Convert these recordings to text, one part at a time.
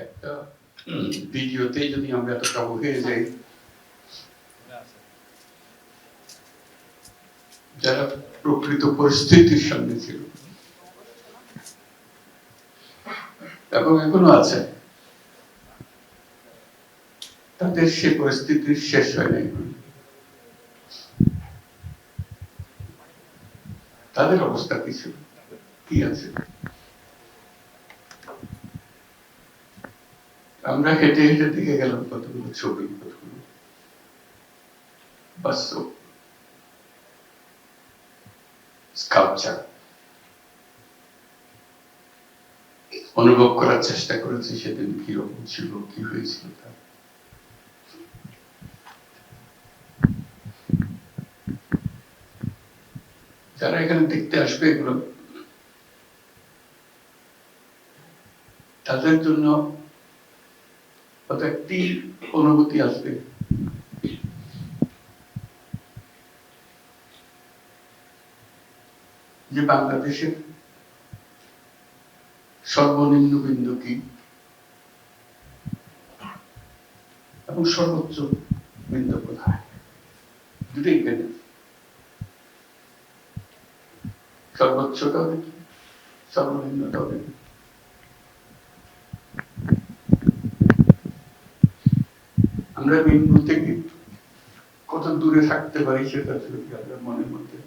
একটা ভিডিওতে যদি আমরা এতটা হয়ে যাই, যারা প্রকৃত পরিস্থিতির সামনে ছিল এবং এখনো আছে, তাদের সে পরিস্থিতির শেষ হয় নাই। তাদের অবস্থা কিছু কি আছে? আমরা হেঁটে হেঁটে দেখে গেলাম কতগুলো ছবি, কতগুলো বাস্তব স্কাল্পচার অনুভব করার চেষ্টা করেছি সেদিন কিরকম ছিল, কি হয়েছিল। তার যারা এখানে দেখতে আসবে এগুলো তাদের জন্য একটি অনুভূতি আসবে, যে বাংলাদেশের সর্বনিম্ন বিন্দু কি এবং সর্বোচ্চ বিন্দু কোথায়, দুটোই কেন। সর্বোচ্চটাও দেখি, সর্বনিম্নটাও দেখি। আমরা বিন্দু থেকে কত দূরে থাকতে পারি সেটা যদি আমরা মনের মধ্যে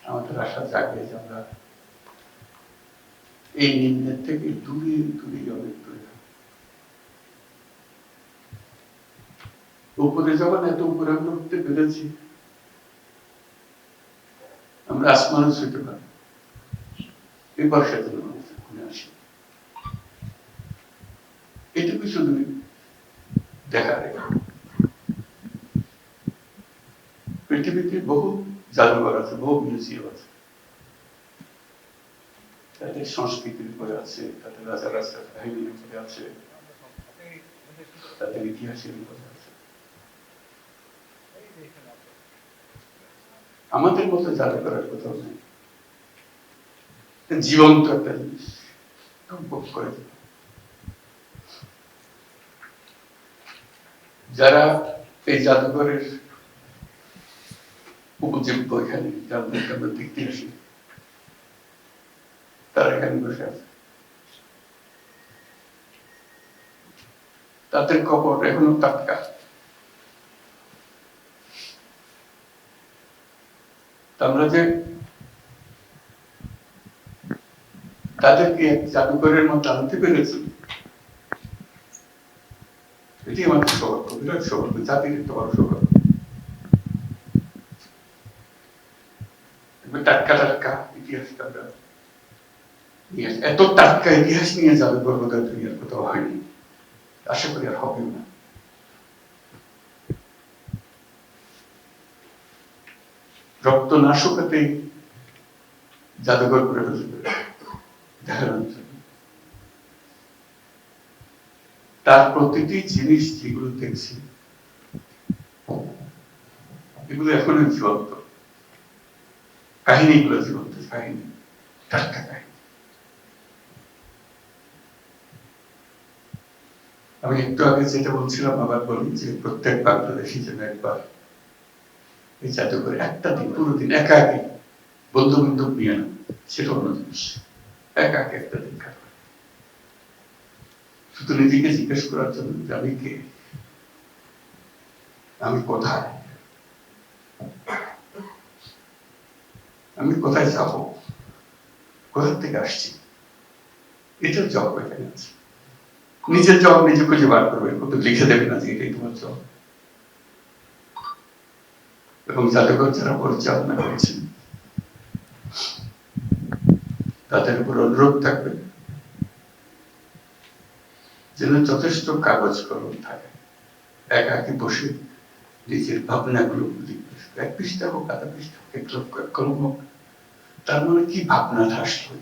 আমাদের আশা জাগে যে আমরা এই নিম্নের থেকে দূরে দূরে অনেক দূরে। উপরে যখন এত উপরে আমরা উঠতে পেরেছি, আমরা আসমানে ছুটে পারি। এই বর্ষার জন্য আসি, এটুকু শুধু দেখার। পৃথিবীতে বহু জাদুঘর আছে, বহু মিউজিয়াম আছে, তাদের সংস্কৃতির উপরে আছে, তাদের রাজা রাজার কাহিনীর উপরে আছে, তাদের ইতিহাসের উপরে আছে। আমাদের মতো জাদুঘরের কোথাও নেই। জীবন্ত একটা জিনিস উপভোগ করে যারা এই জাদুঘরের উপজীব্য, এখানে যাদেরকে আমরা দেখতে আসি, তারা এখানে বসে আছে। তাদের কবর এখনো টাটকা। আমরা যে তাদেরকে জাদুঘরের মধ্যে আনতে পেরেছি, এটি আমাদের সৌভাগ্য, বিরাট সৌভাগ্য, জাতির একটা বড় সৌভাগ্য। টাটকা টাটকা ইতিহাসটা আমরা নিয়ে, এত টাটকা ইতিহাস নিয়ে জাদুঘর বোধহয় দুনিয়ার কোথাও হয়নি, আশা করি আর হবেও না। রক্ত না শুকাতেই জাদুঘর করে দেখানোর জন্য। তার প্রতিটি জিনিস যেগুলো দেখছি, এগুলো এখনো জীবন্ত কাহিনীগুলো, জীবন্ত কাহিনী, টাটকা কাহিনী। আমি একটু আগে যেটা বলছিলাম আবার বলি, যে প্রত্যেক বাংলাদেশী যেন একবার এই জাদুঘরে একটা দিন, পুরো দিন একা একই, বন্ধু বান্ধব নিয়ে না, সেটা অন্য জিনিস, একা একে একটা দিন কাটবে, শুধু নিজেকে জিজ্ঞেস করার জন্য যে আমি কে, আমি কোথায়, আমি কোথায় যাব, কোথা থেকে আসছি। এটার জব এখানে আছে। নিজের জব নিজে খুঁজে বার করবে, কত লিখে দেবে না যে এটাই তোমার জব। এবং জাদুঘর যারা পরিচালনা করছেন তাদের উপর অনুরোধ থাকবে যেন যথেষ্ট কাগজ কলম থাকে, একাকি বসে নিজের ভাবনাগুলো লিখবে, এক পৃষ্ঠা হোক, আধা পৃষ্ঠা হোক, এক লক্ষ এক কলম হোক, তার মনে কি ভাবনাটা আসলো,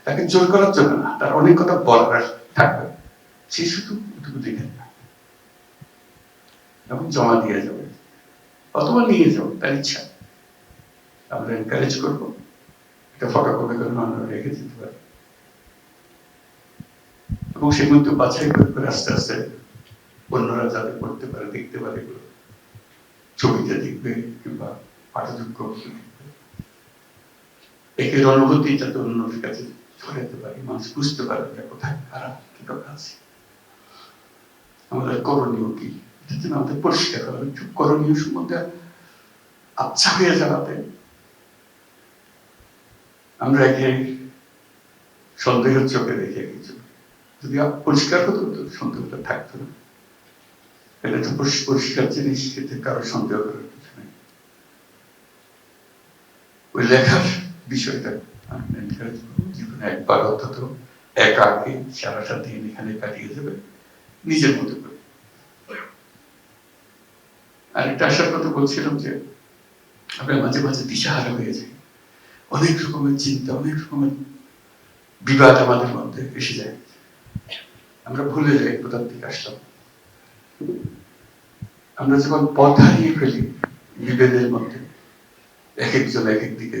তাকে জোর করার জন্য না, তার অনেক কথা বলার থাকবে, সে শুধু দেখে না এবং জমা দিয়ে যাবে অথবা নিয়ে যাবে, তার ইচ্ছা। আমরা এনকারেজ করবো, একটা ফটোকপি করে আমরা রেখে দিতে পারি। এবং সেগুলো বাছাই করে আস্তে আস্তে অন্যরা যাতে পড়তে পারে, দেখতে পারে, এগুলো ছবিতে দেখবে কিংবা পাঠযোগ্য একের অনুভূতি যাতে অন্যদের কাছে ছড়াতে পারে, মানুষ বুঝতে পারে যে কোথায় খারাপ কিভাবে আছে, আমাদের করণীয় কি, এটা যেন আমাদের পরিষ্কার হবে। করণীয় সম্বন্ধে আচ্ছা হয়ে যাওয়াতে আমরা একে সন্দেহের চোখে দেখে কিছু, যদি পরিষ্কার হতো তো সন্দেহটা থাকতো না। এটা তো পরিষ্কার জিনিস, এতে কারো সন্দেহ করার কিছু নেই। ওই লেখার বিষয়টা জীবনে একবার অন্তত একা আগে সারাটা দিন এখানে কাটিয়ে যাবে নিজের মতো করে। আর একটা আসার কথা বলছিলাম যে আমরা মাঝে মাঝে দিশাহারা হয়ে যাই, অনেক রকমের চিন্তা, অনেক রকমের বিবাদ আমাদের মধ্যে এসে যায়, আমরা ভুলে যাই কোথা থেকে আসলাম। আমরা যখন পথ হারিয়ে ফেলি বিভেদের মধ্যে, এক একজন এক একদিকে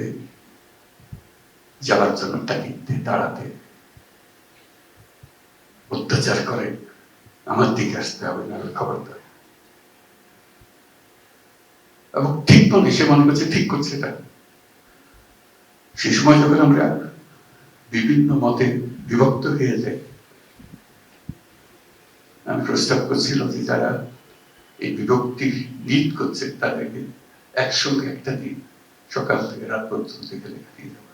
যাওয়ার জন্য তাকিতে দাঁড়াতে অত্যাচার করে, আমার দিকে আসতে হবে না, খবরদার। এবং ঠিক বলে সে মনে করছে ঠিক করছে এটা। সেই সময় যখন আমরা বিভিন্ন মতে বিভক্ত হয়ে যাই, আমি প্রস্তাব করছিলাম যে যারা এই বিভক্তির লিড করছে তাদেরকে একসঙ্গে একটা দিন সকাল থেকে রাত পর্যন্ত এখানে কাটিয়ে দেওয়া,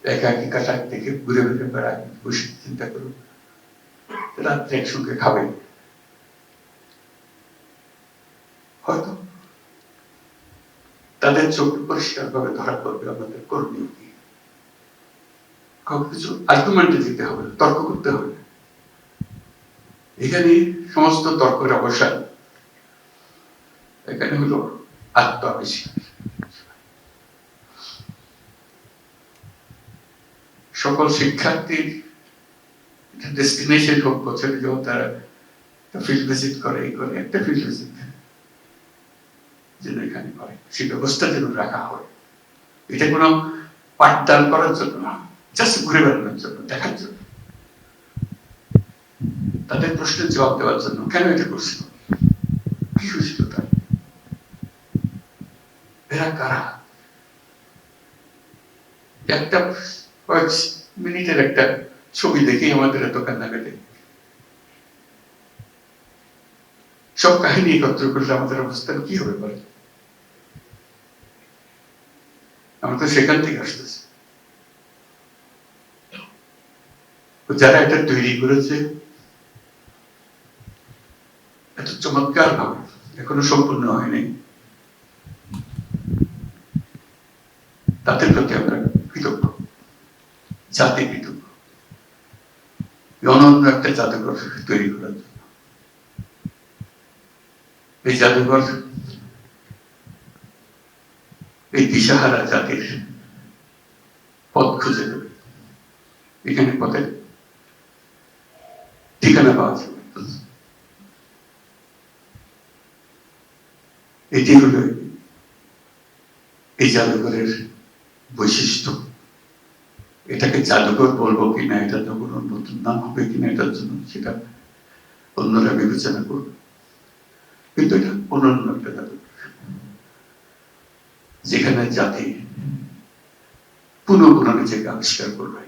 একাকি কাটাক থেকে ঘুরে ঘুরে বেড়ায়, বসে চিন্তা করুন, রাত্রে একসঙ্গে খাবে, হয়তো তাদের চোখ পরিষ্কার ভাবে ধরা পড়বে আমাদের করণীয় কি। কাউকে কিছু আর্গুমেন্টে দিতে হবে, তর্ক করতে হবে। এখানে সমস্ত তর্কের অবসান, এখানে হলো আত্মাবিষ্কার। সকল শিক্ষার্থীর ডেস্টিনেশন হোক, বছরে যখন তারা ফিল্ড ভিজিট করে, এই করে একটা ফিল্ড ভিজিট যেন এখানে করে, সেই ব্যবস্থা যেন রাখা হয়। এটা কোনো পাঠদান করার জন্য না, জাস্ট ঘুরে বেড়ানোর জন্য, দেখার জন্য, তাদের প্রশ্নের জবাব দেওয়ার জন্য। কেন এটা করছিল, কি হয়েছিল তার, এরা কারা, একটা কয়েক মিনিটের একটা ছবি দেখেই আমাদের এত কান্না কাটে। সব কাহিনী একত্র করলে আমাদের অবস্থান কি হবে বলে? আমরা তো সেখান থেকে আসতেছি। যারা এটা তৈরি করেছে এত চমৎকার ভাবে, এখনো সম্পূর্ণ হয়নি, তাদের প্রতি আমরা কৃতজ্ঞ, জাতি কৃতজ্ঞ, অনন্য একটা জাদুঘর তৈরি করার জন্য। এই জাদুঘর এই দিশাহারা জাতির পথ খুঁজে দেবে, এখানে পথের ঠিকানা পাওয়া যাবে। এটি হলো এই জাদুঘরের বৈশিষ্ট্য। এটাকে জাদুঘর বলবো কিনা, এটা তো কোনো নতুন নাম হবে কিনা এটার জন্য, সেটা অন্যরা বিবেচনা করবে, কিন্তু এটা অনন্য একটা জাদুঘর, যেখানে জাতি পুনঃ নিজেকে আবিষ্কার করবে।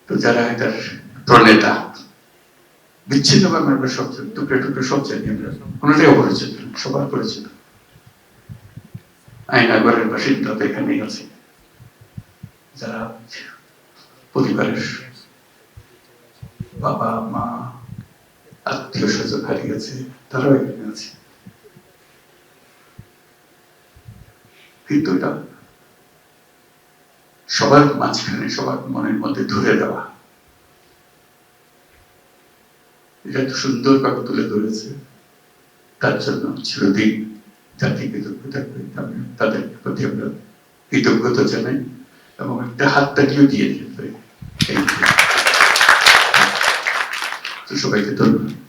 তো যারা এটার প্রণেতা, বিচ্ছিন্নভাবে আমরা সব টুকরে টুকরে সব জানি, আমরা কোনোটাই অপরিচিত, সবার পরিচিত। আয়নাগরের বাসিন্দা তো এখানেই আছে, যারা পরিবারের বাবা মা আত্মীয় স্বজন হারিয়েছে, তারাও এখানে আছে। কিন্তু এটা সবার মাঝখানে, সবার মনের মধ্যে ধরে দেওয়া, এটা তো সুন্দরভাবে তুলে ধরেছে। তার জন্য চিরদিন জাতি কৃতজ্ঞ থাকবে, তাদের প্রতি আমরা কৃতজ্ঞতা জানাই এবং একটা হাত তালিও দিয়ে দিতে পারি। সবাইকে ধন্যবাদ।